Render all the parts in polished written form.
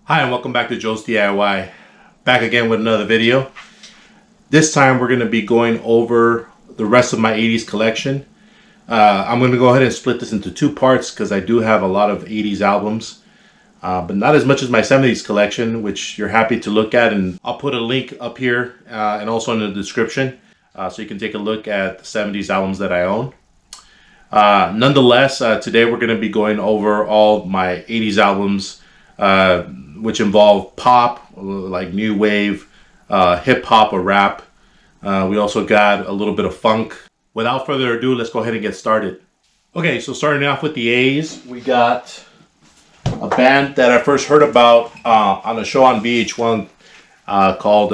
Hi and welcome back to Joe's DIY. Back again with another video. This time we're going to be going over the rest of my 80s collection. I'm going to go ahead and split this into two parts because I do have a lot of 80s albums. But not as much as my 70s collection, which you're happy to look at. And I'll put a link up here and also in the description so you can take a look at the 70s albums that I own. Nonetheless, today we're going to be going over all my 80s albums, which involve pop, like new wave, hip hop or rap. We also got a little bit of funk. Without further ado, let's go ahead and get started. Okay, so starting off with the A's, we got a band that I first heard about on a show on VH1 called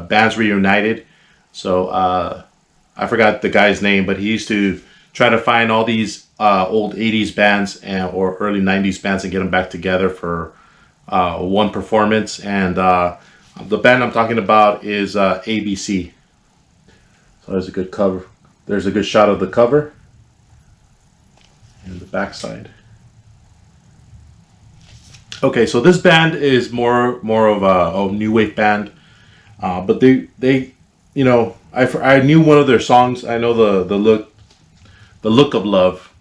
Bands Reunited. So I forgot the guy's name, but he used to try to find all these old 80s bands or early 90s bands and get them back together for one performance. And the band I'm talking about is ABC. So there's a good cover. There's a good shot of the cover and the backside. Okay, so this band is more of a new wave band, but they you know, I knew one of their songs. I know the look of love,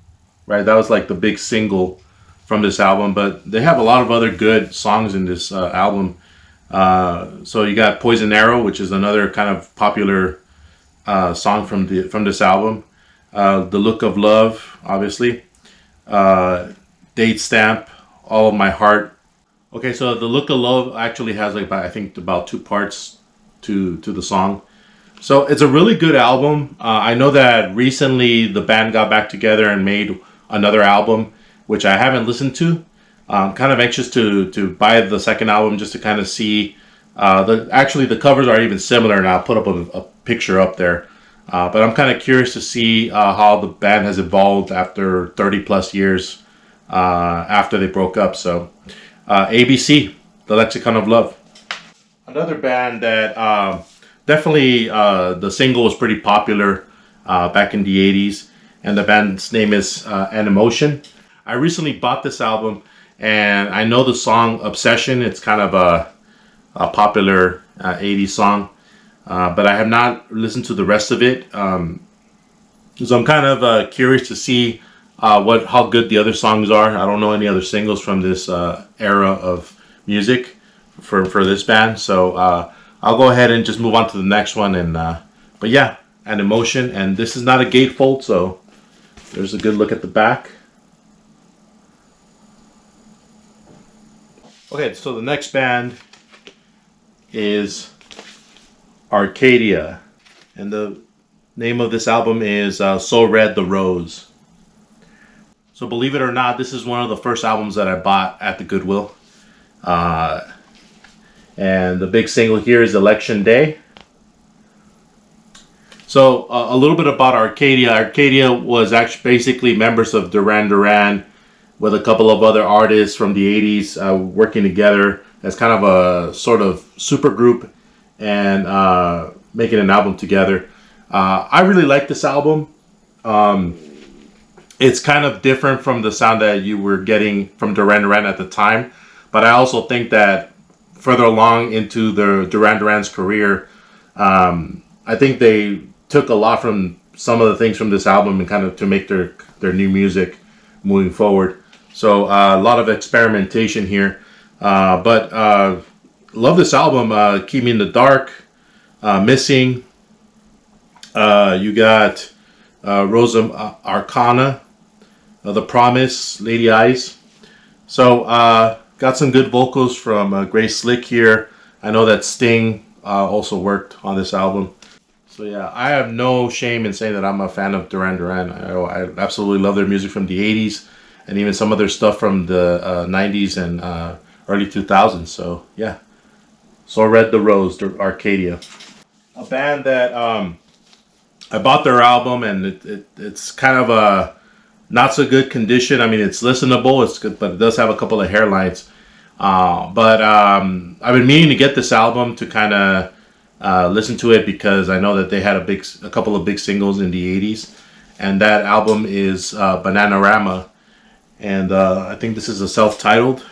right? That was like the big single from this album, but they have a lot of other good songs in this album. So you got Poison Arrow, which is another kind of popular song from this album. The Look of Love, obviously. Date Stamp, All of My Heart. Okay, so The Look of Love actually has I think about two parts to the song. So it's a really good album. I know that recently the band got back together and made another album, which I haven't listened to. I'm kind of anxious to buy the second album just to kind of see. Actually, the covers are even similar, and I'll put up a picture up there. But I'm kind of curious to see how the band has evolved after 30 plus years after they broke up. So ABC, the Lexicon of Love. Another band that definitely the single was pretty popular back in the 80s. And the band's name is Animotion. I recently bought this album, and I know the song Obsession. It's kind of a popular 80s song, but I have not listened to the rest of it. So I'm kind of curious to see how good the other songs are. I don't know any other singles from this era of music for this band. So I'll go ahead and just move on to the next one. And but yeah, Animotion. And this is not a gatefold, so there's a good look at the back. Okay, so the next band is Arcadia, and the name of this album is So Red the Rose. So believe it or not, this is one of the first albums that I bought at the Goodwill. And the big single here is Election Day. So a little bit about Arcadia. Arcadia was actually basically members of Duran Duran with a couple of other artists from the 80s working together as kind of a sort of super group and making an album together. I really like this album. It's kind of different from the sound that you were getting from Duran Duran at the time, but I also think that further along into the Duran Duran's career, I think they took a lot from some of the things from this album and kind of to make their new music moving forward. So a lot of experimentation here, but love this album. Keep Me in the Dark, Missing. You got Rosa Arcana, The Promise, Lady Eyes. So got some good vocals from Grace Slick here. I know that Sting also worked on this album. So yeah, I have no shame in saying that I'm a fan of Duran Duran. I absolutely love their music from the 80s. And even some of their stuff from the 90s and early 2000s. So yeah. So Red the Rose, Arcadia. A band that I bought their album, and it's kind of a not so good condition. I mean, it's listenable, it's good, but it does have a couple of hairlines. But I've been meaning to get this album to kind of listen to it because I know that they had a couple of big singles in the 80s. And that album is Bananarama. And I think this is a self-titled.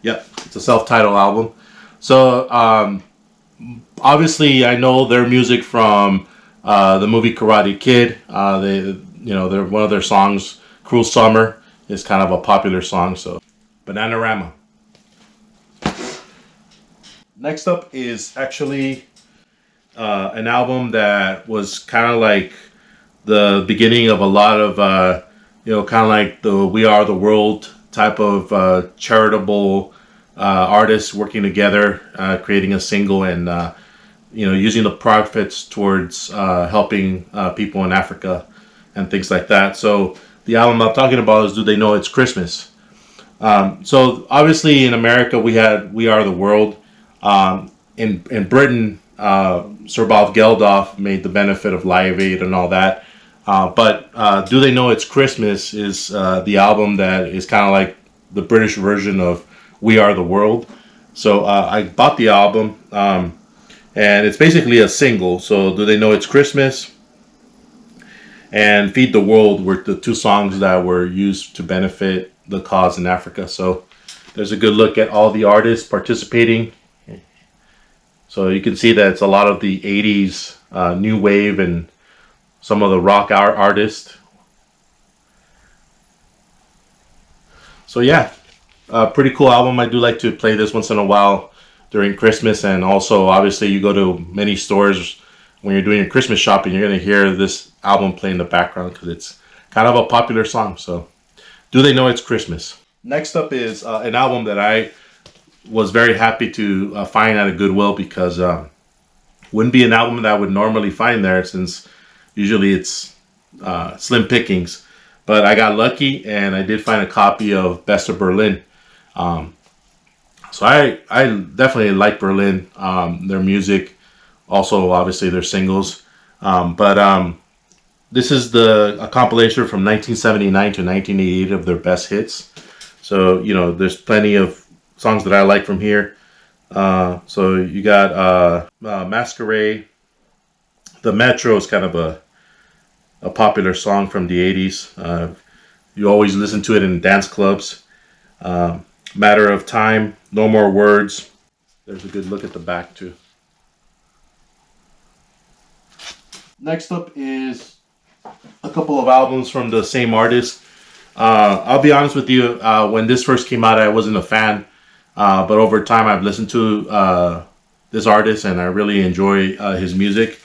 Yep, it's a self-titled album. So obviously, I know their music from the movie Karate Kid. They're one of their songs, "Cruel Summer," is kind of a popular song. So, Bananarama. Next up is actually an album that was kind of like the beginning of a lot of kind of like the "We Are the World" type of charitable artists working together, creating a single and using the profits towards helping people in Africa and things like that. So the album I'm talking about is "Do They Know It's Christmas?" So obviously in America we had "We Are the World." In Britain, Sir Bob Geldof made the benefit of Live Aid and all that. But "Do They Know It's Christmas" is the album that is kind of like the British version of "We Are the World." So I bought the album, and it's basically a single. So "Do They Know It's Christmas" and "Feed the World" were the two songs that were used to benefit the cause in Africa. So there's a good look at all the artists participating. So you can see that it's a lot of the 80s new wave and some of the rock artists. So yeah, pretty cool album. I do like to play this once in a while during Christmas, and also obviously you go to many stores when you're doing your Christmas shopping, you're going to hear this album play in the background because it's kind of a popular song. So "Do They Know It's Christmas?" Next up is an album that I was very happy to find at a Goodwill because wouldn't be an album that I would normally find there since usually it's slim pickings. But I got lucky and I did find a copy of Best of Berlin. So I definitely like Berlin, their music, also obviously their singles. But this is a compilation from 1979 to 1988 of their best hits. So there's plenty of songs that I like from here. So you got Masquerade. The Metro is kind of a popular song from the 80s. You always listen to it in dance clubs. Matter of Time, No More Words. There's a good look at the back too. Next up is a couple of albums from the same artist. I'll be honest with you, when this first came out I wasn't a fan. But over time, I've listened to this artist, and I really enjoy his music.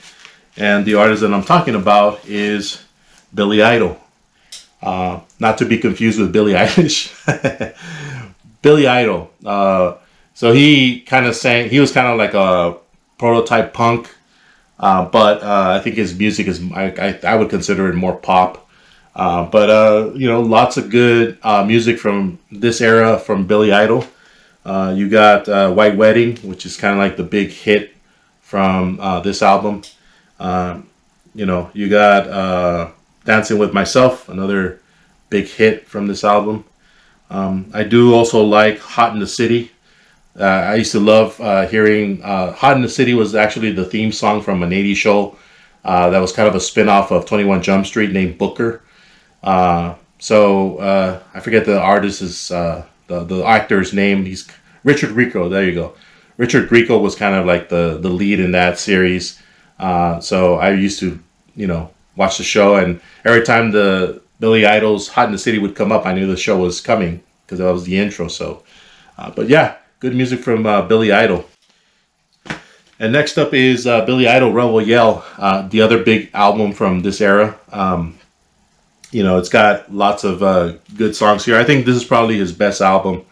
And the artist that I'm talking about is Billy Idol. Not to be confused with Billie Eilish. Billy Idol. So he kind of sang. He was kind of like a prototype punk, but I think his music is. I would consider it more pop. But lots of good music from this era from Billy Idol. You got White Wedding, which is kind of like the big hit from this album. You got Dancing with Myself, another big hit from this album. I do also like Hot in the City. I used to love hearing Hot in the City was actually the theme song from an 80s show that was kind of a spin-off of 21 Jump Street named Booker. So I forget the artist's the actor's name. He's Richard Grieco. There you go. Richard Grieco was kind of like the lead in that series. So I used to watch the show, and every time the Billy Idol's Hot in the City would come up, I knew the show was coming because that was the intro. So, but yeah, good music from Billy Idol. And next up is Billy Idol Rebel Yell, the other big album from this era. It's got lots of good songs here. I think this is probably his best album.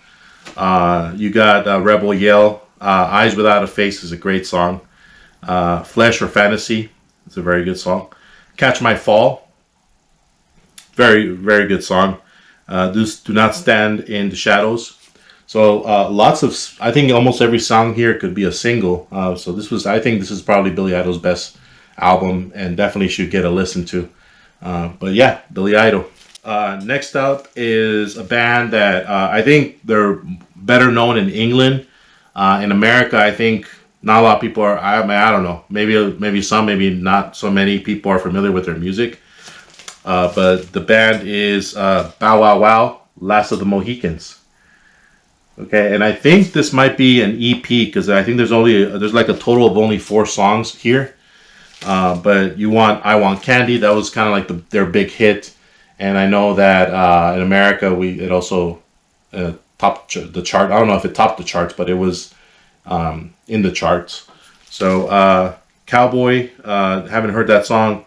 You got Rebel Yell, Eyes Without a Face is a great song. Flesh or Fantasy, it's a very good song. Catch My Fall, very, very good song. Do Not Stand in the Shadows. So I think almost every song here could be a single. So I think this is probably Billy Idol's best album and definitely should get a listen to. But yeah, Billy Idol. Next up is a band that I think they're better known in England. In America, I think not a lot of people are. I don't know. Maybe some, maybe not so many people are familiar with their music. But the band is Bow Wow Wow, Last of the Mohicans. Okay, and I think this might be an EP because I think there's like a total of only 4 songs here. But I Want Candy, that was kind of like their big hit, and I know that in America it also topped the chart. I don't know if it topped the charts, but it was in the charts. So Cowboy, haven't heard that song.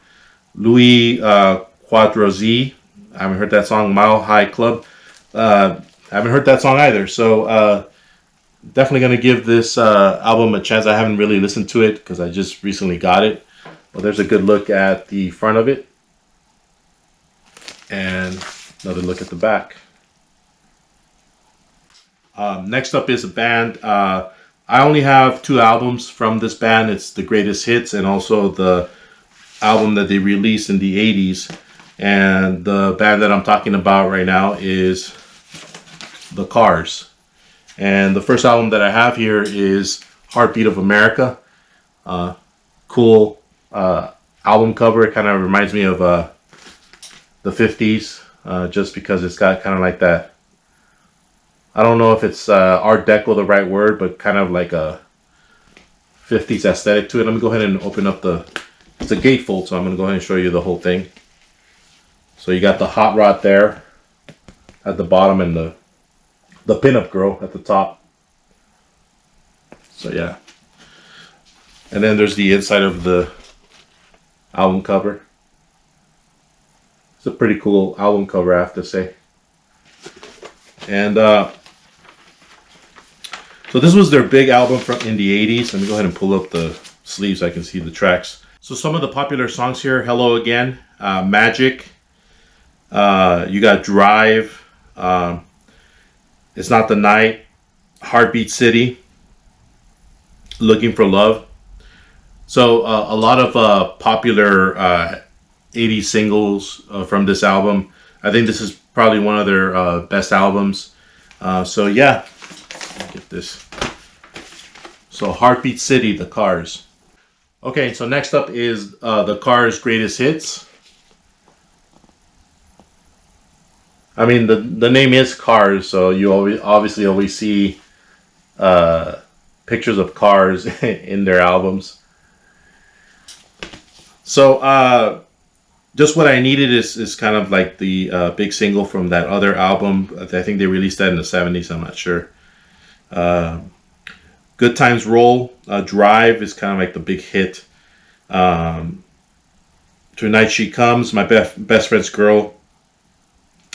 Louis Quadrozy, I haven't heard that song. Mile High Club, haven't heard that song either. So definitely gonna give this album a chance. I haven't really listened to it because I just recently got it. Well, there's a good look at the front of it, and another look at the back. Next up is a band. I only have 2 albums from this band. It's the greatest hits and also the album that they released in the 80s. And the band that I'm talking about right now is The Cars. And the first album that I have here is Heartbeat of America. Cool album cover. It kind of reminds me of the 50s, just because it's got kind of like that. I don't know if it's Art Deco the right word, but kind of like a 50s aesthetic to it. Let me go ahead and open up it's a gatefold, so I'm going to go ahead and show you the whole thing. So you got the hot rod there at the bottom and the pinup girl at the top. So yeah. And then there's the inside of the album cover. It's a pretty cool album cover, I have to say. And so this was their big album in the 80s. Let me go ahead and pull up the sleeves so I can see the tracks. So some of the popular songs here: Hello Again, Magic, you got Drive, It's Not the Night, Heartbeat City, Looking for Love. So a lot of popular 80s singles from this album. I think this is probably one of their best albums. So yeah, get this. So Heartbeat City, The Cars. Okay, so next up is The Cars' Greatest Hits. I mean, the name is Cars, so you obviously always see pictures of cars in their albums. So just What I Needed is kind of like the big single from that other album. I think they released that in the 70s, I'm not sure. Good Times Roll, Drive is kind of like the big hit. Tonight She Comes, My Best Friend's Girl,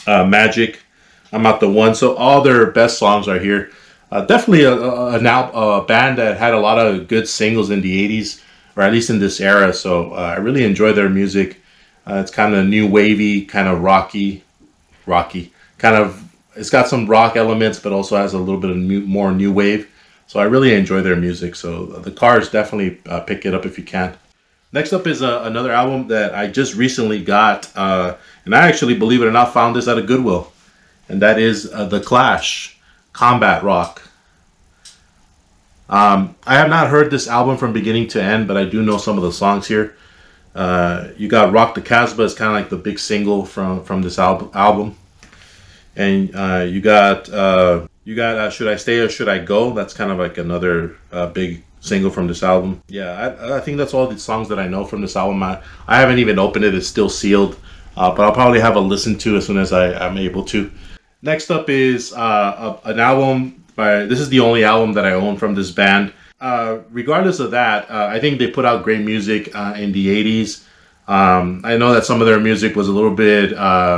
Magic, I'm Not the One. So all their best songs are here. Definitely a band that had a lot of good singles in the 80s, or at least in this era. So I really enjoy their music. It's kind of new wavy, kind of rocky, kind of. It's got some rock elements, but also has a little bit of more new wave. So I really enjoy their music. So The Cars, definitely pick it up if you can. Next up is another album that I just recently got, and I actually, believe it or not, found this at a Goodwill, and that is The Clash, Combat Rock. I have not heard this album from beginning to end, but I do know some of the songs here. You got Rock the Casbah, is kind of like the big single from this album. And you got Should I Stay or Should I Go? That's kind of like another big single from this album. Yeah, I think that's all the songs that I know from this album. I haven't even opened it. It's still sealed. But I'll probably have a listen to as soon as I'm able to. Next up is an album this is the only album that I own from this band. Regardless of that, I think they put out great music in the 80s. I know that some of their music was a little bit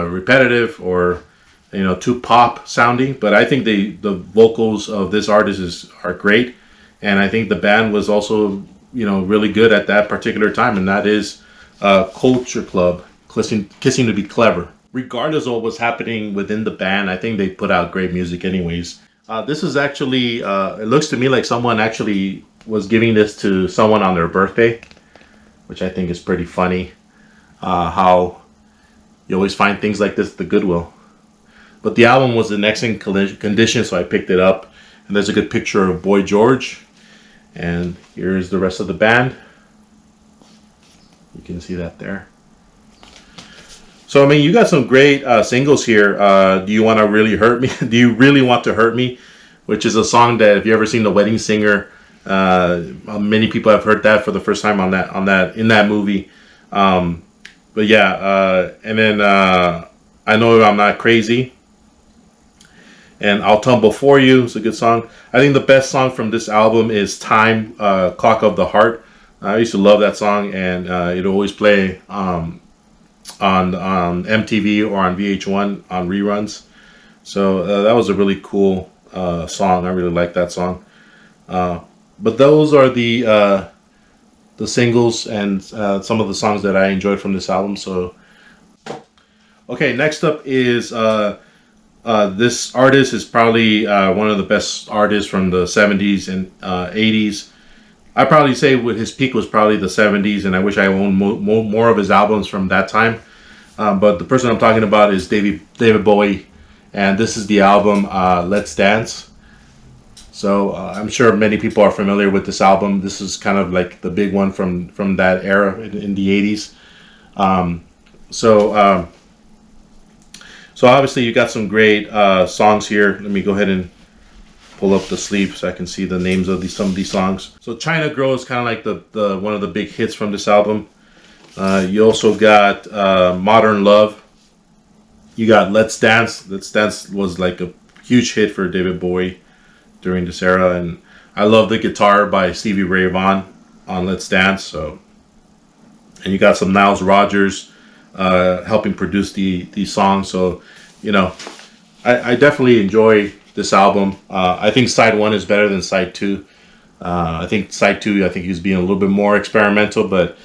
repetitive or too pop sounding, but I think the vocals of this artist are great, and I think the band was also really good at that particular time, and that is Culture Club, Kissing to Be Clever. Regardless of what was happening within the band, I think they put out great music anyways. This is actually, it looks to me like someone actually was giving this to someone on their birthday, which I think is pretty funny. How you always find things like this at the Goodwill. But the album was in excellent condition, so I picked it up. And there's a good picture of Boy George. And here's the rest of the band. You can see that there. So, I mean, you got some great singles here. Do You Want to Really Hurt Me? Do You Really Want to Hurt Me? which is a song that if you ever seen The Wedding Singer, many people have heard that for the first time on that in that movie. But yeah, and then I Know I'm Not Crazy, and I'll Tumble For You. It's a good song. I think the best song from this album is Time, Clock of the Heart. I used to love that song, and it'd always play on MTV or on VH1 on reruns. So that was a really cool song. I really like that song. But those are the singles and some of the songs that I enjoyed from this album. So, okay, next up is this artist is probably one of the best artists from the 70s and 80s. I'd probably say his peak was probably the 70s, and I wish I owned more of his albums from that time. But the person I'm talking about is David Bowie, and this is the album Let's Dance. So I'm sure many people are familiar with this album. This is kind of like the big one from that era in the 80s. So obviously you got some great songs here. Let me go ahead and pull up the sleeve so I can see the names of some of these songs. So China Girl is kind of like the one of the big hits from this album. You also got Modern Love. You got Let's Dance. Let's Dance was like a huge hit for David Bowie during this era, and I love the guitar by Stevie Ray Vaughan on Let's Dance. So, and you got some Niles Rodgers helping produce these songs. So, you know, I definitely enjoy this album. I think side 1 is better than side 2. I think side 2, I think he's being a little bit more experimental, but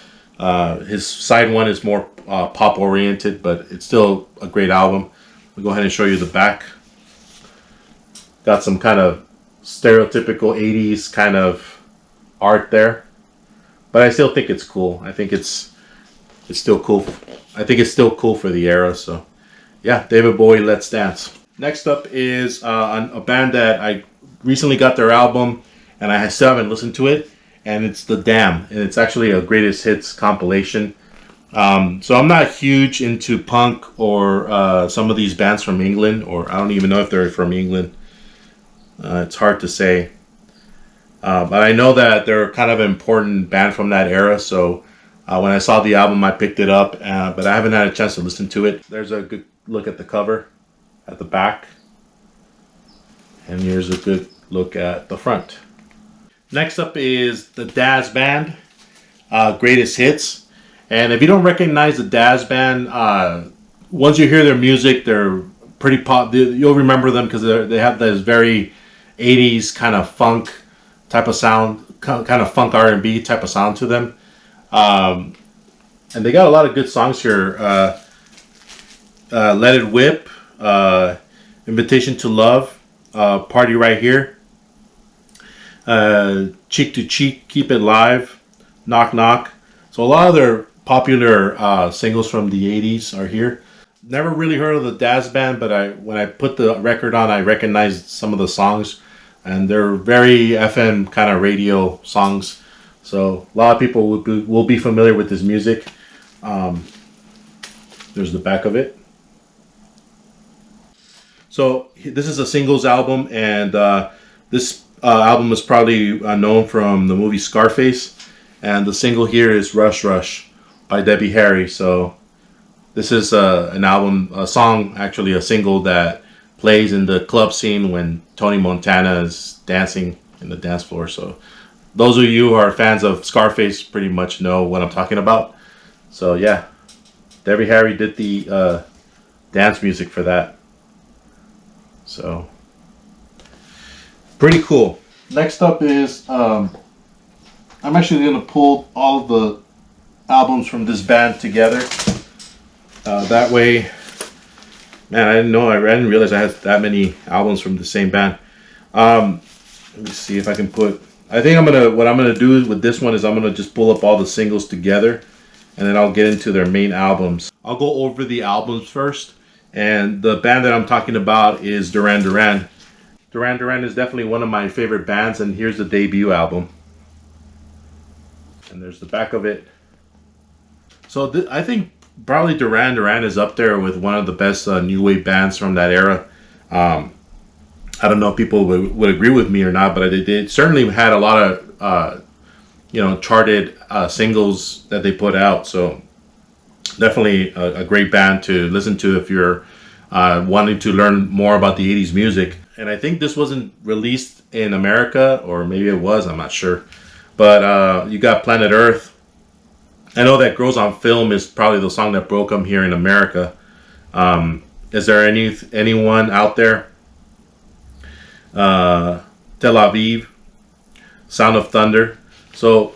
his side 1 is more pop oriented, but it's still a great album. I'll go ahead and show you the back. Got some kind of stereotypical 80s kind of art there, but I still think it's cool. I think it's still cool. I think it's still cool for the era. So yeah, David Bowie, Let's Dance. Next up is a band that I recently got their album, and I still haven't listened to it, and it's The Dam, and it's actually a greatest hits compilation. So I'm not huge into punk or some of these bands from England, or I don't even know if they're from England. It's hard to say. But I know that they're kind of an important band from that era, so when I saw the album, I picked it up, but I haven't had a chance to listen to it. There's a good look at the cover at the back, and here's a good look at the front. Next up is the Dazz Band, Greatest Hits. And if you don't recognize the Dazz Band, once you hear their music, they're pretty pop. You'll remember them because they have this very 80s kind of funk type of sound, kind of funk R&B type of sound to them. And they got a lot of good songs here. Let It Whip, Invitation to Love, Party Right Here, Cheek to Cheek, Keep It Live, Knock Knock. So a lot of their popular singles from the 80s are here. Never really heard of the Dazz Band, but when I put the record on, I recognized some of the songs, and they're very FM kind of radio songs. So a lot of people will be familiar with this music. There's the back of it. So this is a singles album, and this album is probably known from the movie Scarface, and the single here is Rush Rush by Debbie Harry. So this is an album, a song, actually a single that plays in the club scene when Tony Montana is dancing in the dance floor. So those of you who are fans of Scarface pretty much know what I'm talking about. So yeah, Debbie Harry did the dance music for that. So pretty cool. Next up is I'm actually going to pull all of the albums from this band together. That way, man, I didn't realize I had that many albums from the same band. Let me see if I can put. I think what I'm gonna do with this one is I'm gonna just pull up all the singles together, and then I'll get into their main albums. I'll go over the albums first, and the band that I'm talking about is Duran Duran. Duran Duran is definitely one of my favorite bands, and here's the debut album. And there's the back of it. So I think probably Duran Duran is up there with one of the best new wave bands from that era. I don't know if people would agree with me or not, but they certainly had a lot of charted singles that they put out. So definitely a great band to listen to if you're wanting to learn more about the 80s music. And I think this wasn't released in America, or maybe it was, I'm not sure. But you got Planet Earth. I know that Grows on Film is probably the song that broke them here in America. Is there anyone out there? Tel Aviv, Sound of Thunder. So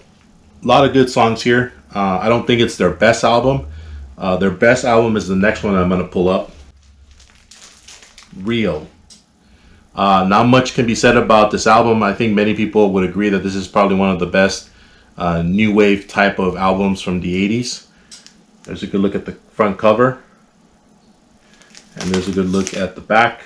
a lot of good songs here. I don't think it's their best album. Their best album is the next one I'm going to pull up. Real. Not much can be said about this album. I think many people would agree that this is probably one of the best new wave type of albums from the 80s. There's a good look at the front cover. And there's a good look at the back.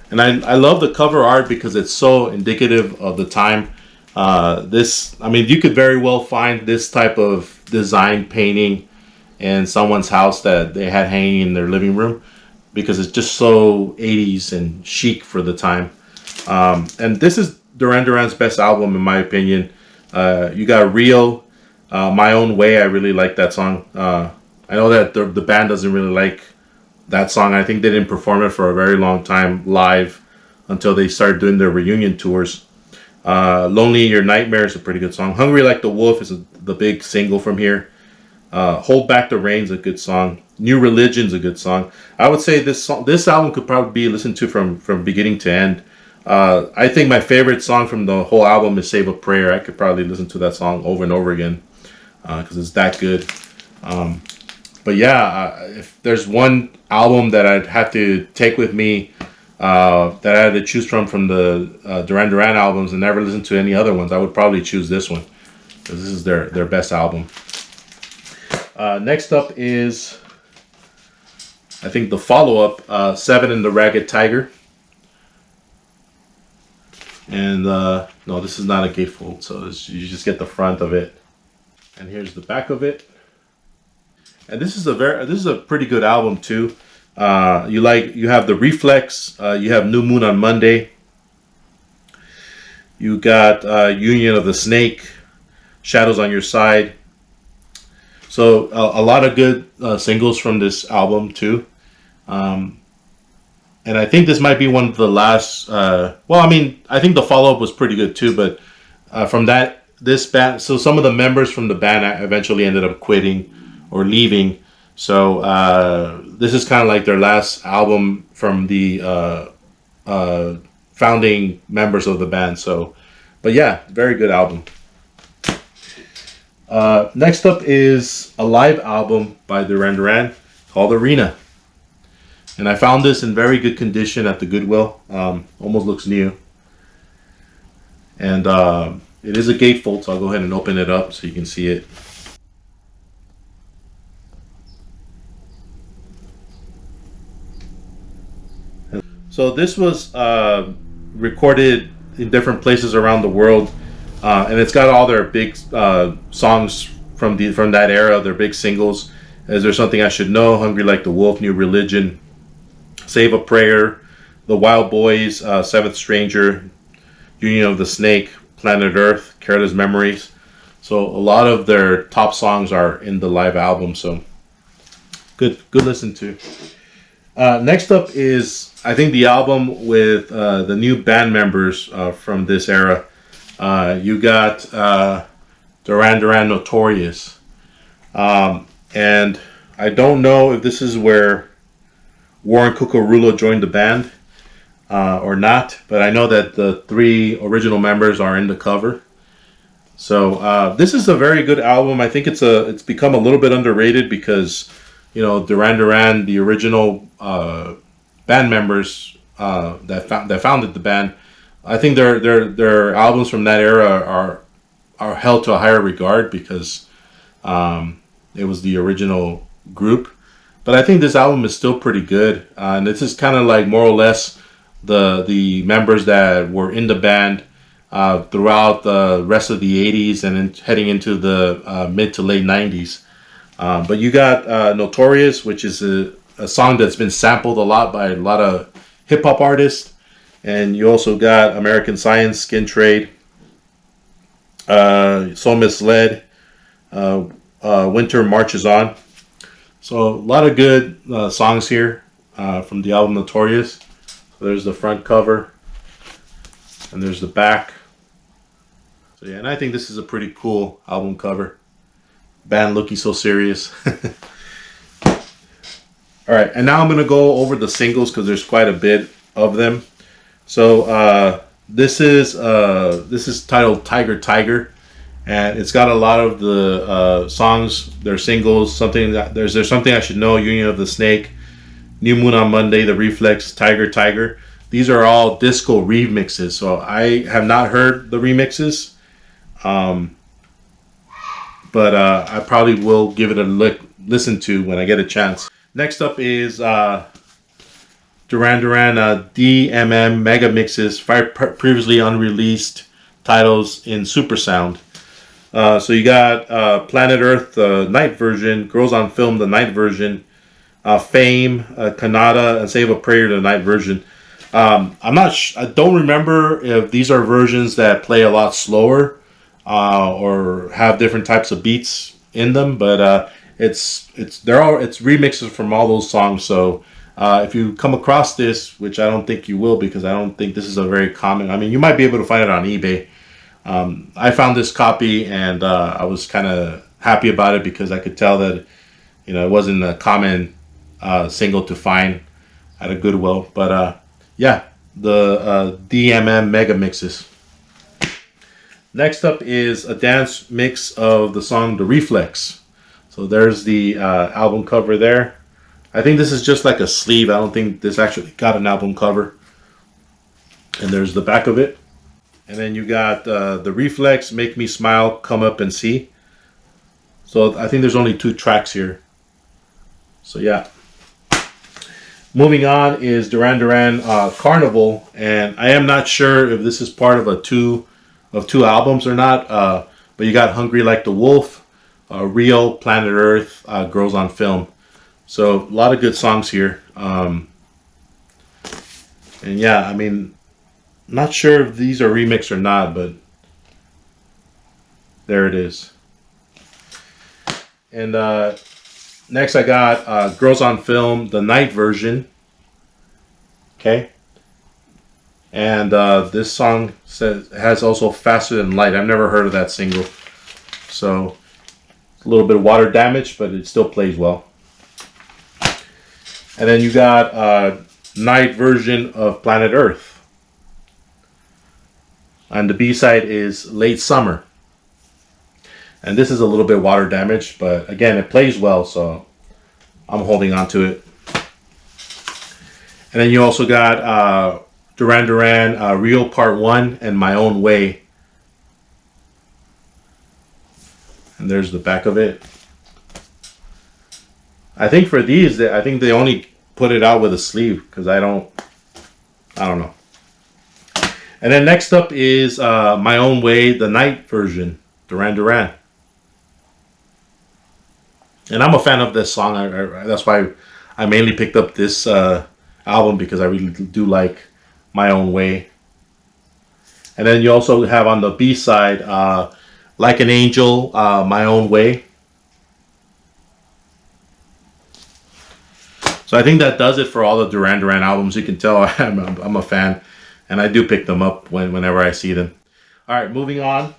And I love the cover art because it's so indicative of the time. You could very well find this type of design painting in someone's house that they had hanging in their living room, because it's just so 80s and chic for the time. And this is Duran Duran's best album, in my opinion. You got Real, My Own Way. I really like that song. I know that the band doesn't really like that song. I think they didn't perform it for a very long time live until they started doing their reunion tours. Lonely in Your Nightmare is a pretty good song. Hungry Like the Wolf is the big single from here. Hold Back the Rain's a good song. New Religion's a good song. I would say this album could probably be listened to from beginning to end. I think my favorite song from the whole album is Save a Prayer. I could probably listen to that song over and over again because it's that good. But yeah, if there's one album that I'd have to take with me that I had to choose from the Duran Duran albums and never listen to any other ones, I would probably choose this one, because this is their best album. Next up is, I think, the follow-up, Seven and the Ragged Tiger. And no, this is not a gatefold, so you just get the front of it. And here's the back of it. And this is a pretty good album too. You have the Reflex, you have New Moon on Monday. You got Union of the Snake, Shadows on Your Side. So a lot of good singles from this album too. And I think this might be one of the last. I think the follow-up was pretty good too. But from this band, so some of the members from the band eventually ended up quitting or leaving. So this is kind of like their last album from the founding members of the band. So, but yeah, very good album. Next up is a live album by Duran Duran called Arena. And I found this in very good condition at the Goodwill. Almost looks new. And it is a gatefold, so I'll go ahead and open it up so you can see it. So this was recorded in different places around the world. And it's got all their big songs from that era, their big singles. Is There Something I Should Know, Hungry Like the Wolf, New Religion, Save a Prayer, The Wild Boys, Seventh Stranger, Union of the Snake, Planet Earth, Careless Memories. So a lot of their top songs are in the live album. So good listen to. Next up is, I think, the album with the new band members from this era. You got Duran Duran Notorious. And I don't know if this is where Warren Cucurulo joined the band or not, but I know that the three original members are in the cover. So this is a very good album. I think it's become a little bit underrated because, Duran Duran, the original band members that founded the band, I think their albums from that era are held to a higher regard because it was the original group. But I think this album is still pretty good, and this is kind of like more or less the members that were in the band throughout the rest of the 80s and then heading into the mid to late 90s. But you got Notorious, which is a song that's been sampled a lot by a lot of hip hop artists. And you also got American Science, Skin Trade, So Misled, Winter Marches On. So a lot of good songs here from the album Notorious. So there's the front cover, and there's the back. So yeah, and I think this is a pretty cool album cover. Band looking so serious. All right, and now I'm gonna go over the singles because there's quite a bit of them. So this is titled Tiger Tiger, and it's got a lot of the songs. They're singles. Something that there's something I should know. Union of the Snake, New Moon on Monday, The Reflex, Tiger Tiger. These are all disco remixes. So I have not heard the remixes, but I probably will give it a listen to when I get a chance. Next up is Duran Duran DMM Mega Mixes, 5 previously unreleased titles in Super Sound. So you got Planet Earth, the night version, Girls on Film, the night version, Fame, Kanata, and Save a Prayer, the night version. I don't remember if these are versions that play a lot slower or have different types of beats in them, but it's remixes from all those songs. So if you come across this, which I don't think you will, because I don't think this is a very common. I mean, you might be able to find it on eBay. I found this copy and I was kind of happy about it because I could tell that it wasn't a common single to find at a Goodwill. But yeah, the DMM Mega Mixes. Next up is a dance mix of the song The Reflex. So there's the album cover there. I think this is just like a sleeve. I don't think this actually got an album cover. And there's the back of it. And then you got The Reflex, Make Me Smile, Come Up and See. So I think there's only 2 tracks here. So yeah. Moving on is Duran Duran Carnival. And I am not sure if this is part of two albums or not. But you got Hungry Like the Wolf, Rio, Planet Earth, Girls on Film. So a lot of good songs here. And yeah, I mean, not sure if these are remixed or not, but there it is. And next I got Girls on Film, the night version. Okay. And this song has also Faster Than Light. I've never heard of that single. So a little bit of water damage, but it still plays well. And then you got night version of Planet Earth. And the B-side is Late Summer. And this is a little bit water damaged, but again, it plays well, so I'm holding on to it. And then you also got Duran Duran, Real Part 1 and My Own Way. And there's the back of it. I think for these, I think they only put it out with a sleeve because I don't know. And then next up is My Own Way, the night version, Duran Duran. And I'm a fan of this song. That's why I mainly picked up this album, because I really do like My Own Way. And then you also have on the B side, Like an Angel, My Own Way. So I think that does it for all the Duran Duran albums. You can tell I'm a fan, and I do pick them up whenever I see them. All right, moving on.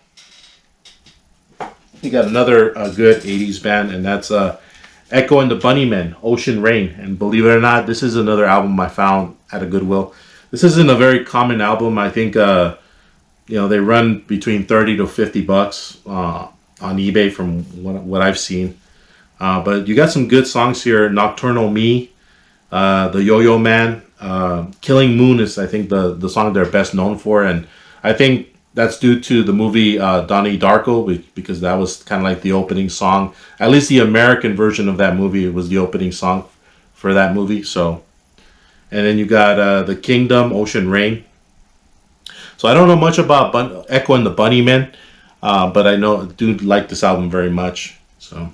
We got another good 80s band, and that's Echo and the Bunnymen, Ocean Rain. And believe it or not, this is another album I found at a Goodwill. This isn't a very common album. I think they run between $30 to $50 on eBay from what I've seen. But you got some good songs here. Nocturnal Me, The Yo-Yo Man, Killing Moon is, I think, the song they're best known for. And I think that's due to the movie Donnie Darko, because that was kind of like the opening song. At least the American version of that movie was the opening song for that movie. So, and then you got The Kingdom, Ocean Rain. So I don't know much about Echo and the Bunnymen, but I do like this album very much. So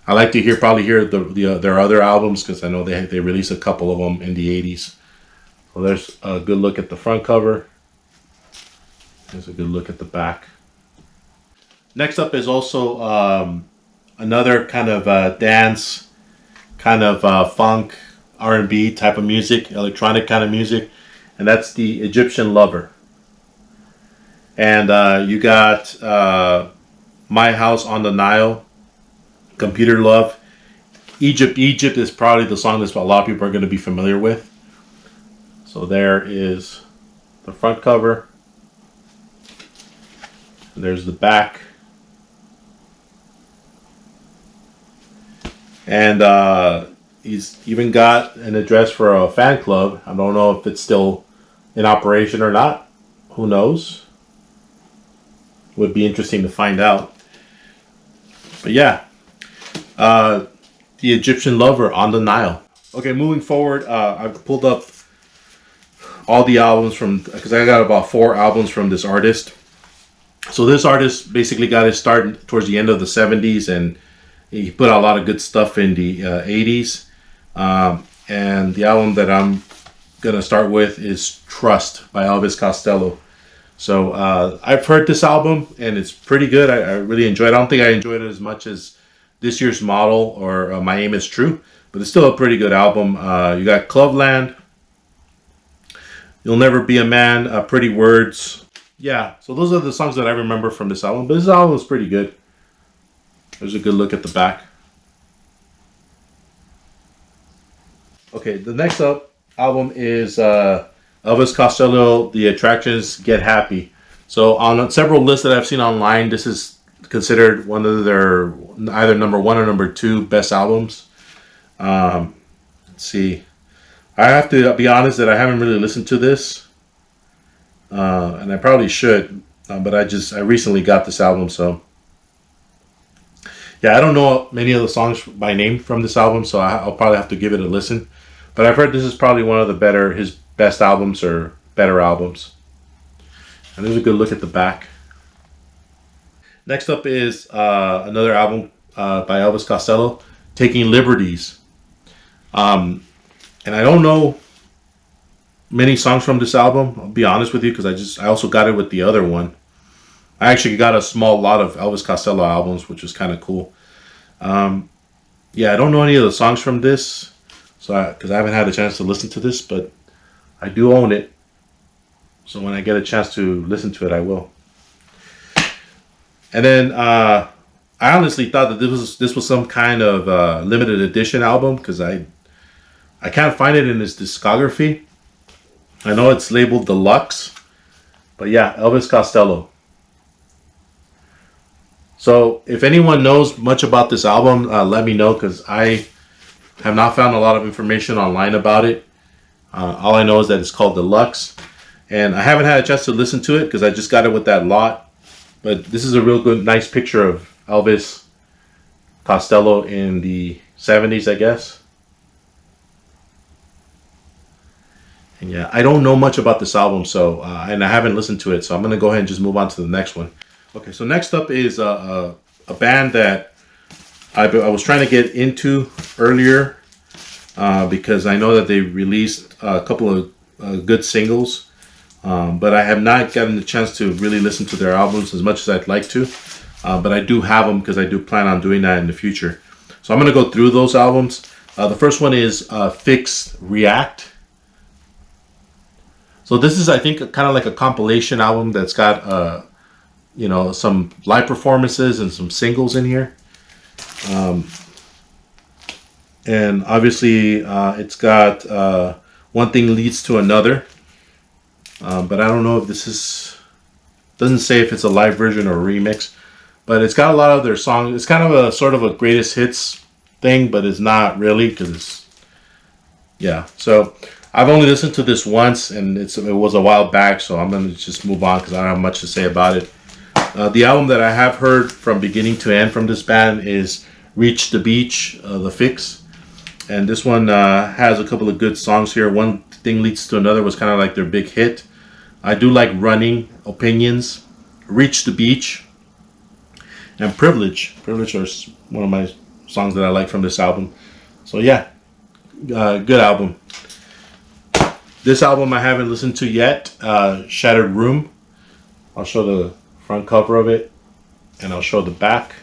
I like to probably hear their other albums because I know they released a couple of them in the 80s. So there's a good look at the front cover. There's a good look at the back. Next up is also another kind of dance, kind of funk, R&B type of music, electronic kind of music, and that's the Egyptian Lover. And you got My House on the Nile, Computer Love. Egypt is probably the song that a lot of people are going to be familiar with. So there is the front cover. There's the back. And he's even got an address for a fan club. I don't know if it's still in operation or not. Who knows? Would be interesting to find out. But yeah, the Egyptian Lover on the Nile. Okay, moving forward, I've pulled up all the albums because I got about 4 albums from this artist. So this artist basically got his start towards the end of the 70s, and he put out a lot of good stuff in the 80s. And the album that I'm going to start with is Trust by Elvis Costello. So I've heard this album, and it's pretty good. I really enjoyed it. I don't think I enjoyed it as much as This Year's Model or My Aim Is True, but it's still a pretty good album. You got Clubland, You'll Never Be a Man, Pretty Words. Yeah, so those are the songs that I remember from this album, but this album is pretty good. There's a good look at the back. Okay, the next album is Elvis Costello, The Attractions, Get Happy. So on several lists that I've seen online, this is considered one of their either number 1 or number 2 best albums. Let's see. I have to be honest that I haven't really listened to this. And I probably should. But I recently got this album, so... Yeah, I don't know many of the songs by name from this album, so I'll probably have to give it a listen. But I've heard this is probably one of his best albums or better albums. And there's a good look at the back. Next up is another album by Elvis Costello, Taking Liberties. And I don't know many songs from this album, I'll be honest with you, because I also got it with the other one. I actually got a small lot of Elvis Costello albums, which was kind of cool. Yeah, I don't know any of the songs from this, because I haven't had a chance to listen to this, but I do own it. So when I get a chance to listen to it, I will. And then I honestly thought that this was some kind of limited edition album, because I can't find it in his discography. I know it's labeled deluxe, but yeah, Elvis Costello. So if anyone knows much about this album, let me know, because I have not found a lot of information online about it. All I know is that it's called Deluxe, and I haven't had a chance to listen to it because I just got it with that lot. But this is a real good, nice picture of Elvis Costello in the 70s, I guess. And yeah, I don't know much about this album, so and I haven't listened to it, so I'm going to go ahead and just move on to the next one. Okay, so next up is a band that I was trying to get into earlier because I know that they released a couple of good singles, but I have not gotten the chance to really listen to their albums as much as I'd like to. But I do have them because I do plan on doing that in the future. So I'm going to go through those albums. The first one is Fixx React. So this is, I think, kind of like a compilation album that's got some live performances and some singles in here. And obviously it's got One Thing Leads to Another. But I don't know if doesn't say if it's a live version or a remix. But it's got a lot of their songs. It's kind of a sort of a greatest hits thing, but it's not really, because it's... Yeah, so I've only listened to this once, and it was a while back, so I'm going to just move on because I don't have much to say about it. The album that I have heard from beginning to end from this band is Reach the Beach, the Fixx. And this one has a couple of good songs here. One Thing Leads to Another was kind of like their big hit. I do like Running, Opinions, Reach the Beach, and Privilege. Privilege are one of my songs that I like from this album. So yeah, good album. This album I haven't listened to yet, Shattered Room. I'll show the front cover of it, and I'll show the back.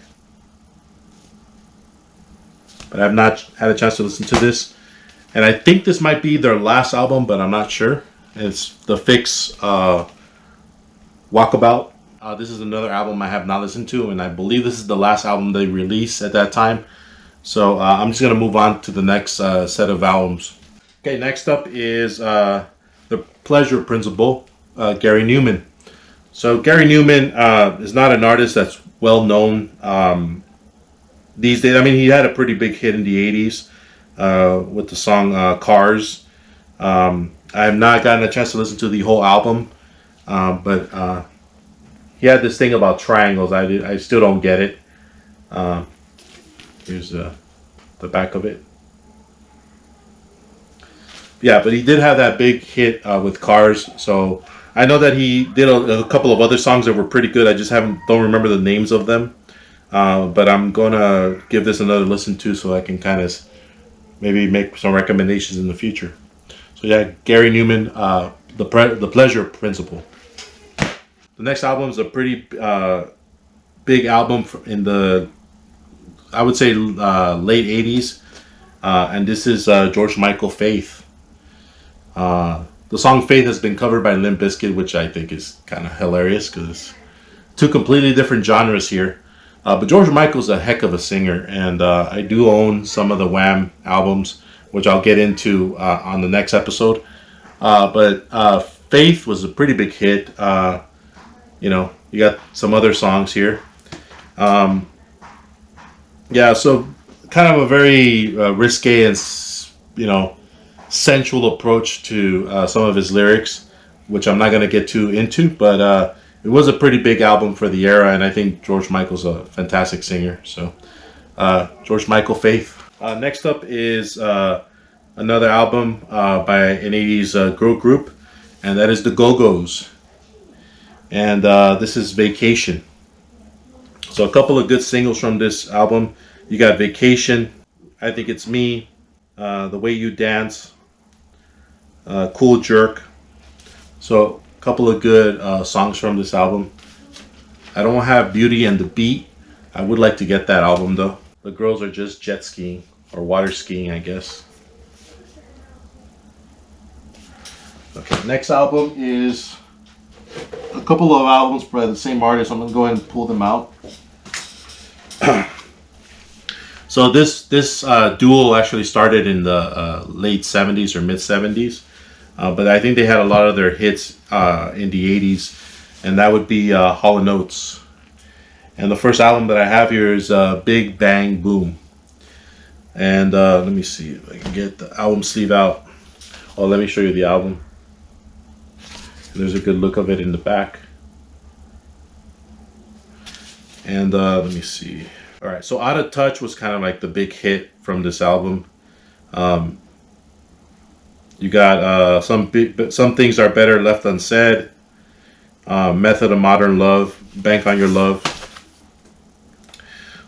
But I've not had a chance to listen to this. And I think this might be their last album, but I'm not sure. It's the Fixx Walkabout. This is another album I have not listened to, and I believe this is the last album they released at that time. So I'm just going to move on to the next set of albums. Okay, next up is The Pleasure Principle, Gary Numan. So Gary Numan is not an artist that's well known these days. I mean, he had a pretty big hit in the 80s with the song Cars. I have not gotten a chance to listen to the whole album, but he had this thing about triangles. I still don't get it. Here's the back of it. Yeah, but he did have that big hit with Cars. So I know that he did a couple of other songs that were pretty good. I just don't remember the names of them. But I'm gonna give this another listen to so I can kind of maybe make some recommendations in the future. So yeah, Gary Numan, the Pleasure Principle. The next album is a pretty big album in the, I would say, late 80s. And this is George Michael, Faith. The song Faith has been covered by Limp Bizkit, which I think is kind of hilarious because it's two completely different genres here. But George Michael's a heck of a singer, and I do own some of the Wham albums, which I'll get into on the next episode. But Faith was a pretty big hit. You got some other songs here. Yeah, so kind of a very risque and, sensual approach to some of his lyrics, which I'm not going to get too into, but it was a pretty big album for the era, and I think George Michael's a fantastic singer. So, George Michael, Faith. Next up is another album by an 80s girl group, and that is the Go-Go's. And this is Vacation. So a couple of good singles from this album. You got Vacation, I Think It's Me, The Way You Dance, Cool Jerk. So a couple of good songs from this album. I don't have Beauty and the Beat. I would like to get that album though. The girls are just jet skiing or water skiing, I guess. Okay, next album is a couple of albums by the same artist. I'm going to go ahead and pull them out. So this duo actually started in the late 70s or mid 70s. But I think they had a lot of their hits in the 80s. And that would be Hall & Oates. And the first album that I have here is Big Bang Boom. And let me see if I can get the album sleeve out. Oh, let me show you the album. There's a good look of it in the back. And let me see. All right, so Out of Touch was kind of like the big hit from this album. You got Some Things Are Better Left Unsaid, Method of Modern Love, Bank on Your Love,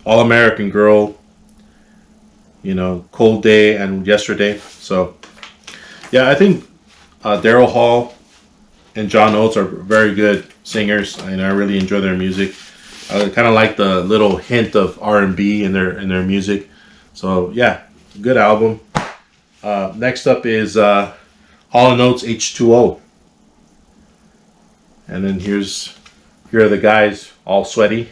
All American Girl, Cold Day and Yesterday. So yeah, I think Daryl Hall and John Oates are very good singers, and I really enjoy their music. I kind of like the little hint of R&B in their music. So yeah, good album. Next up is Hall & Oates H2O. And then here are the guys all sweaty.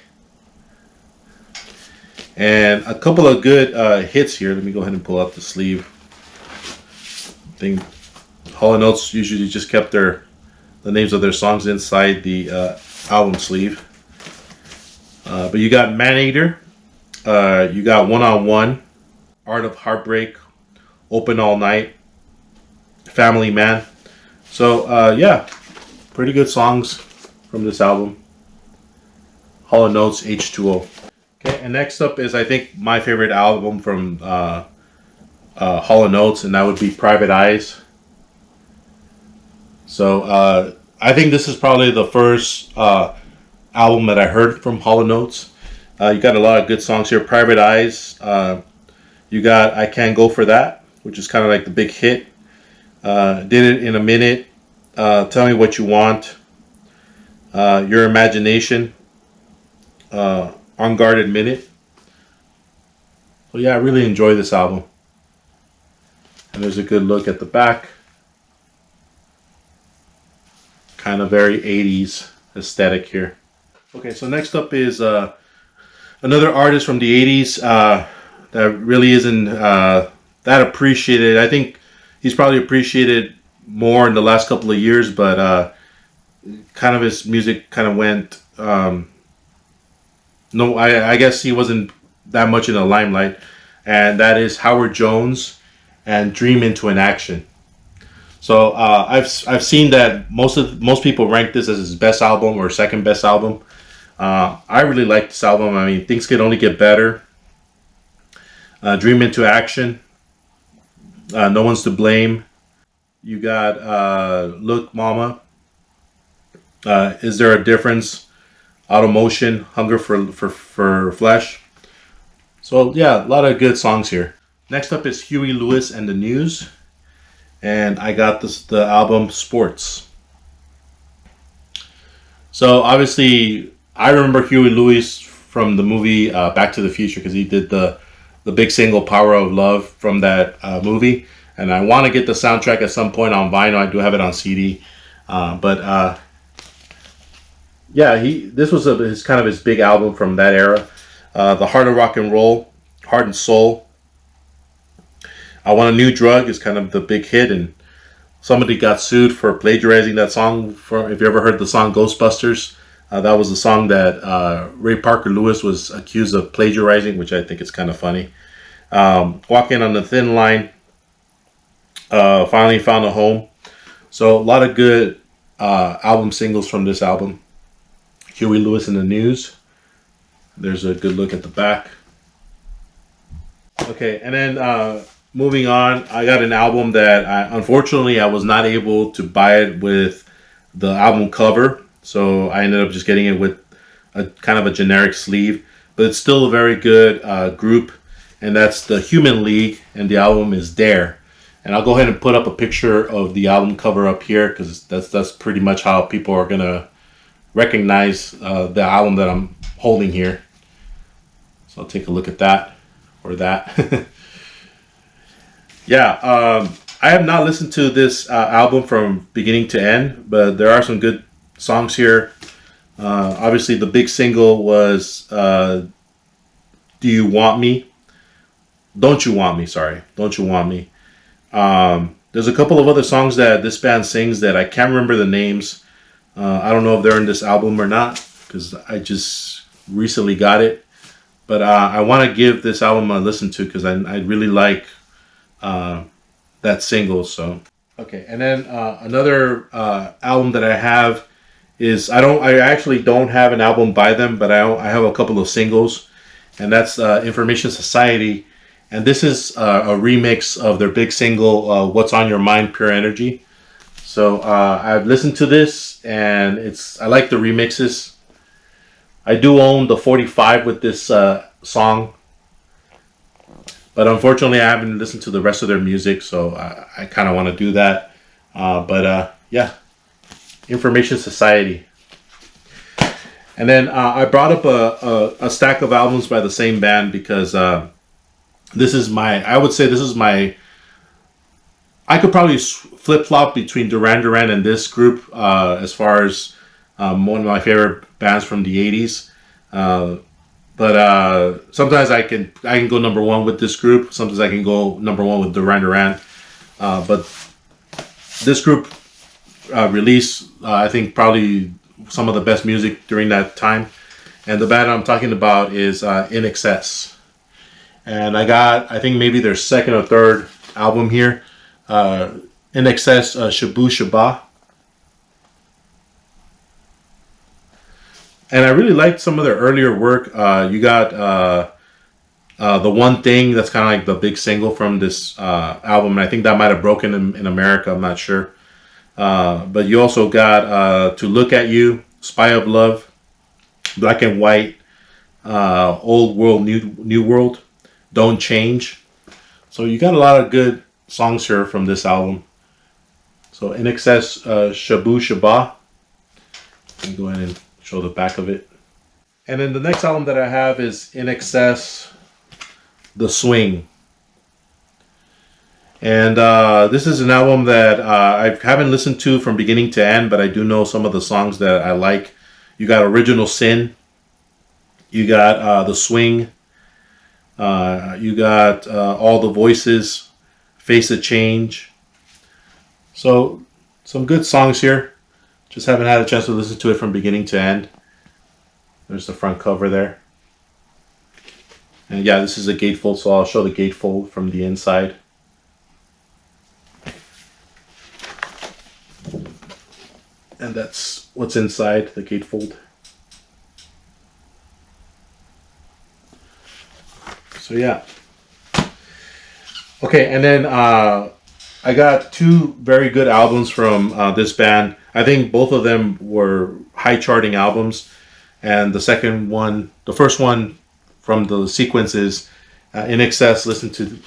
And a couple of good hits here. Let me go ahead and pull out the sleeve. I think Hall & Oates usually just kept the names of their songs inside the album sleeve. But you got Man-Eater, you got One-on-One, Art of Heartbreak, Open All Night, Family Man. So yeah, pretty good songs from this album. Hall & Oates H2O. Okay, and next up is I think my favorite album from Hall & Oates, and that would be Private Eyes. So I think this is probably the first album that I heard from Hall & Oates. You got a lot of good songs here. Private Eyes. You got I Can't Go For That, which is kind of like the big hit. Did It In A Minute. Tell Me What You Want. Your Imagination. Unguarded Minute. So yeah, I really enjoy this album. And there's a good look at the back. Kind of very 80s aesthetic here. Okay, so next up is another artist from the 80s that really isn't that appreciated. I think he's probably appreciated more in the last couple of years, but kind of his music kind of went... no, I guess he wasn't that much in the limelight. And that is Howard Jones and Dream Into an Action. So I've seen that most people rank this as his best album or second best album. I really like this album. I mean, things could only get better. Dream Into Action. No One's to Blame. You got Look Mama. Is There a Difference? Automotion. Hunger for Flesh. So yeah, a lot of good songs here. Next up is Huey Lewis and the News. And I got the album Sports. So obviously, I remember Huey Lewis from the movie Back to the Future because he did the big single Power of Love from that movie. And I want to get the soundtrack at some point on vinyl. I do have it on CD. Yeah, this was his kind of his big album from that era. The Heart of Rock and Roll, Heart and Soul. I Want a New Drug is kind of the big hit, and somebody got sued for plagiarizing that song. If you ever heard the song Ghostbusters, that was the song that Ray Parker Lewis was accused of plagiarizing, which I think is kind of funny. Walking on the Thin Line, Finally Found a Home. So a lot of good album singles from this album. Huey Lewis and the News. There's a good look at the back. Okay, and then moving on, I got an album that unfortunately I was not able to buy it with the album cover, so I ended up just getting it with a kind of a generic sleeve, but it's still a very good group, and that's the Human League, and the album is Dare. And I'll go ahead and put up a picture of the album cover up here because that's pretty much how people are gonna recognize the album that I'm holding here. So I'll take a look at that or that. Yeah, I have not listened to this album from beginning to end, but there are some good songs here. Obviously, the big single was Do You Want Me? Don't You Want Me, sorry. Don't You Want Me. There's a couple of other songs that this band sings that I can't remember the names. I don't know if they're in this album or not because I just recently got it. But I want to give this album a listen to because I really like that single. So okay, and then another album that I have is I actually don't have an album by them, but I have a couple of singles, and that's Information Society, and this is a remix of their big single What's on Your Mind, Pure Energy. So I've listened to this, and I like the remixes. I do own the 45 with this song. But unfortunately, I haven't listened to the rest of their music, so I kind of want to do that. Yeah, Information Society. And then I brought up a stack of albums by the same band because this is I would say this is I could probably flip-flop between Duran Duran and this group as far as one of my favorite bands from the 80s. But sometimes I can go number one with this group. Sometimes I can go number one with Duran Duran. But this group released, I think, probably some of the best music during that time. And the band I'm talking about is INXS. And I think maybe their second or third album here. INXS Shabu Shaba. And I really liked some of their earlier work. You got The One Thing, that's kind of like the big single from this album. And I think that might have broken in America, I'm not sure. But you also got To Look At You, Spy of Love, Black and White, Old World, New World, Don't Change. So you got a lot of good songs here from this album. So INXS Shabu Shaba. Let me go ahead and show the back of it. And then the next album that I have is INXS The Swing. And this is an album that I haven't listened to from beginning to end, but I do know some of the songs that I like. You got Original Sin. You got The Swing. You got All the Voices. Face a Change. So, some good songs here. Just haven't had a chance to listen to it from beginning to end. There's the front cover there. And yeah, this is a gatefold, so I'll show the gatefold from the inside. And that's what's inside the gatefold. So yeah. Okay, and then I got two very good albums from this band. I think both of them were high charting albums. And the first one from the sequence is INXS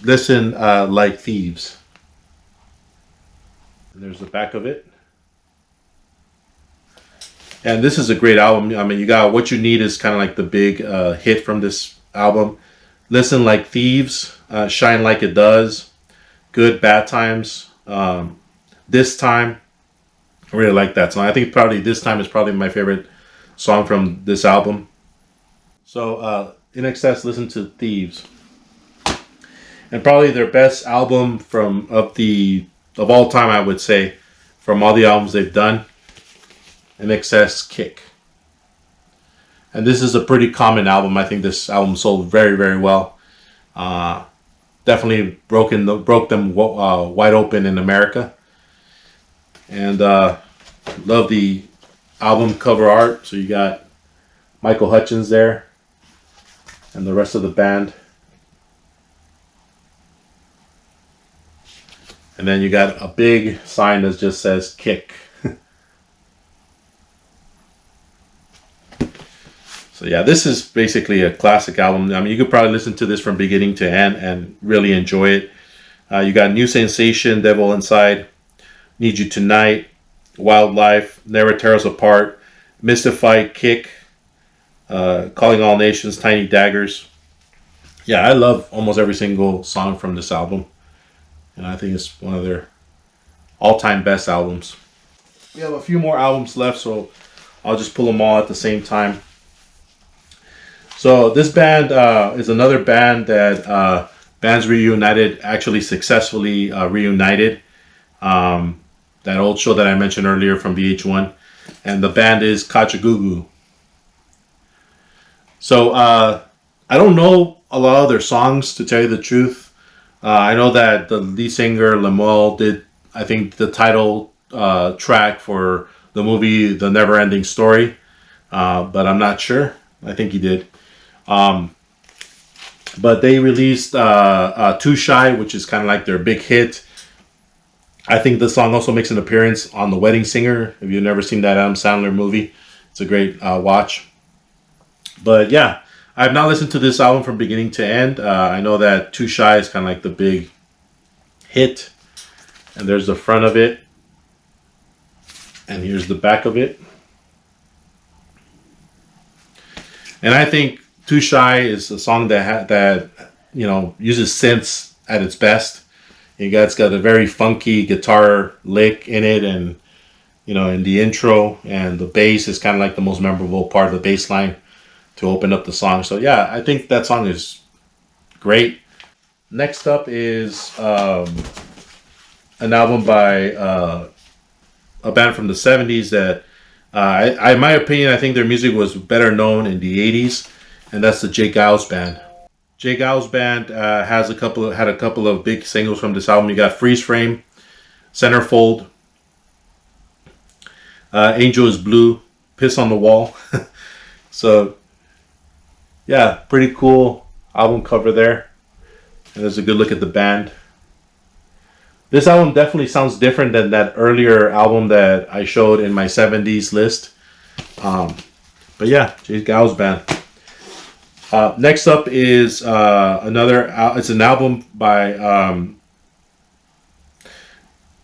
Listen Like Thieves. And there's the back of it. And this is a great album. I mean, you got What You Need is kind of like the big hit from this album. Listen Like Thieves, Shine Like It Does, Good Bad Times, This Time. I really like that song. I think probably This Time is probably my favorite song from this album. So INXS Listen to Thieves. And probably their best album of all time, I would say, from all the albums they've done. INXS Kick. And this is a pretty common album. I think this album sold very, very well. Definitely broke them wide open in America. And love the album cover art. So you got Michael Hutchence there and the rest of the band. And then you got a big sign that just says Kick. So yeah, this is basically a classic album. I mean, you could probably listen to this from beginning to end and really enjoy it. You got New Sensation, Devil Inside, Need You Tonight, Wildlife, Never Tear Us Apart, Mystified, Kick, Calling All Nations, Tiny Daggers. Yeah, I love almost every single song from this album. And I think it's one of their all-time best albums. We have a few more albums left, so I'll just pull them all at the same time. So this band is another band that Bands Reunited actually successfully reunited. That old show that I mentioned earlier from VH1. And the band is Kajagoogoo. So I don't know a lot of their songs, to tell you the truth. I know that the lead singer, Lemuel, did, I think, the title track for the movie The Never Ending Story. But I'm not sure. I think he did. But they released Too Shy, which is kind of like their big hit. I think the song also makes an appearance on The Wedding Singer. If you've never seen that Adam Sandler movie, it's a great watch. But yeah, I have not listened to this album from beginning to end. I know that Too Shy is kind of like the big hit. And there's the front of it. And here's the back of it. And I think Too Shy is a song that uses synths at its best. It's got a very funky guitar lick in it, and in the intro, and the bass is kind of like the most memorable part of the bass line to open up the song. So yeah, I think that song is great. Next up is an album by a band from the 70s that, in my opinion, I think their music was better known in the 80s, and that's the Geils Band. Geils Band had a couple of big singles from this album. You got Freeze Frame, Centerfold, Angel is Blue, Piss on the Wall. So yeah, pretty cool album cover there. And there's a good look at the band. This album definitely sounds different than that earlier album that I showed in my 70s list. But yeah, Geils Band. Next up is it's an album by,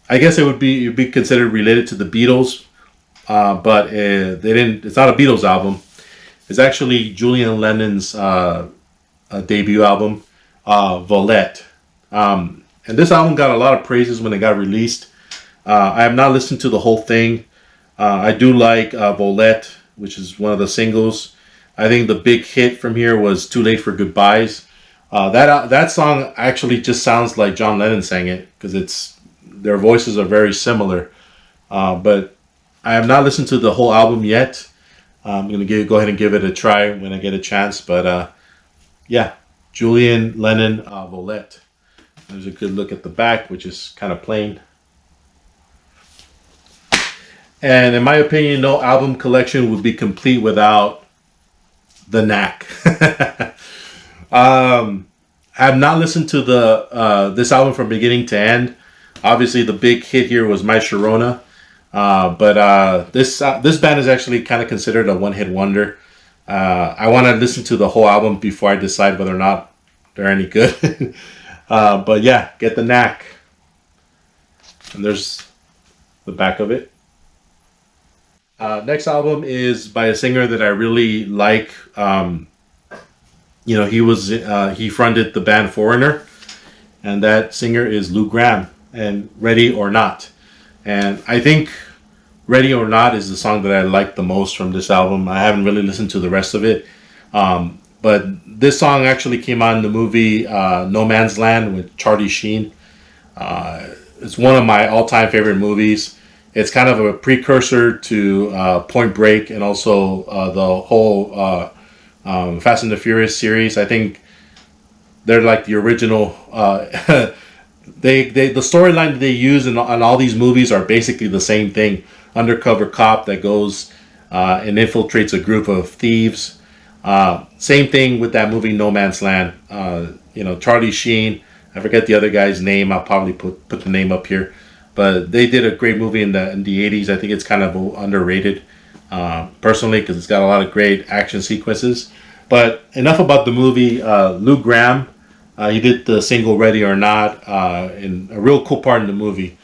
I guess it'd be considered related to the Beatles, but they didn't. It's not a Beatles album. It's actually Julian Lennon's debut album, Volette. And this album got a lot of praises when it got released. I have not listened to the whole thing. I do like Volette, which is one of the singles. I think the big hit from here was Too Late for Goodbyes. That song actually just sounds like John Lennon sang it, because their voices are very similar. But I have not listened to the whole album yet. I'm going to go ahead and give it a try when I get a chance. But yeah, Julian Lennon, Volette. There's a good look at the back, which is kind of plain. And in my opinion, no album collection would be complete without the Knack. I have not listened to this album from beginning to end. Obviously, the big hit here was My Sharona. But this band is actually kind of considered a one-hit wonder. I want to listen to the whole album before I decide whether or not they're any good. But yeah, get the Knack. And there's the back of it. Next album is by a singer that I really like. He fronted the band Foreigner, and that singer is Lou Gramm, and Ready or Not. And I think Ready or Not is the song that I like the most from this album. I haven't really listened to the rest of it. But this song actually came out in the movie No Man's Land with Charlie Sheen. It's one of my all-time favorite movies. It's kind of a precursor to Point Break, and also the whole Fast and the Furious series. I think they're like the original. The storyline that they use on all these movies are basically the same thing. Undercover cop that goes and infiltrates a group of thieves. Same thing with that movie No Man's Land. Charlie Sheen. I forget the other guy's name. I'll probably put the name up here. But they did a great movie in the 80s. I think it's kind of underrated, personally, because it's got a lot of great action sequences. But enough about the movie. Lou Gramm, he did the single Ready or Not, in a real cool part in the movie.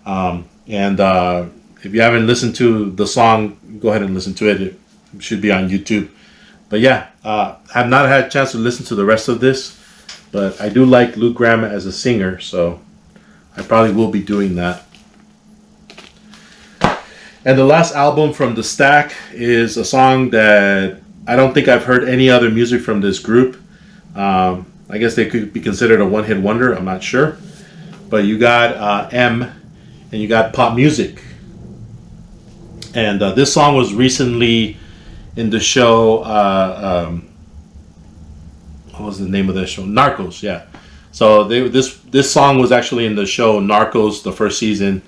If you haven't listened to the song, go ahead and listen to it. It should be on YouTube. But yeah, have not had a chance to listen to the rest of this, but I do like Lou Gramm as a singer, so I probably will be doing that. And the last album from the stack is a song that I don't think I've heard any other music from this group. I guess they could be considered a one-hit wonder. I'm not sure. But you got M, and you got Pop Muzik. And this song was recently in the show, what was the name of that show? Narcos, yeah. So this song was actually in the show Narcos, the first season,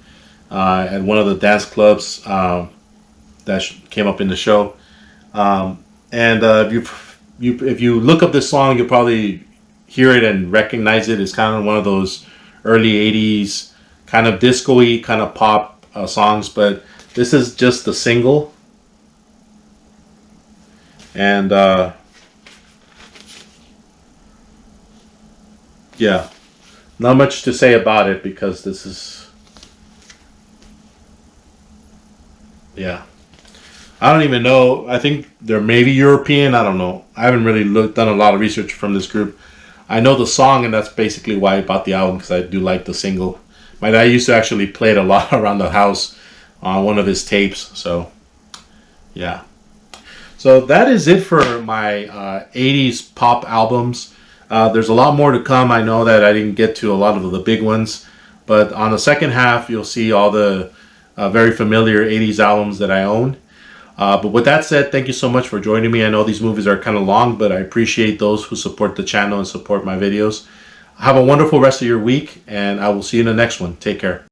at one of the dance clubs that came up in the show. If you look up this song, you'll probably hear it and recognize it. It's kind of one of those early 80s kind of disco-y, kind of pop songs, but this is just the single. And yeah, not much to say about it, because this is, yeah, I don't even know. I think they're maybe European. I don't know. I haven't really done a lot of research from this group. I know the song, and that's basically why I bought the album, because I do like the single. My dad used to actually play it a lot around the house on one of his tapes. So yeah. So that is it for my 80s pop albums. There's a lot more to come. I know that I didn't get to a lot of the big ones, but on the second half, you'll see all the very familiar 80s albums that I own. But with that said, thank you so much for joining me. I know these movies are kind of long, but I appreciate those who support the channel and support my videos. Have a wonderful rest of your week, and I will see you in the next one. Take care.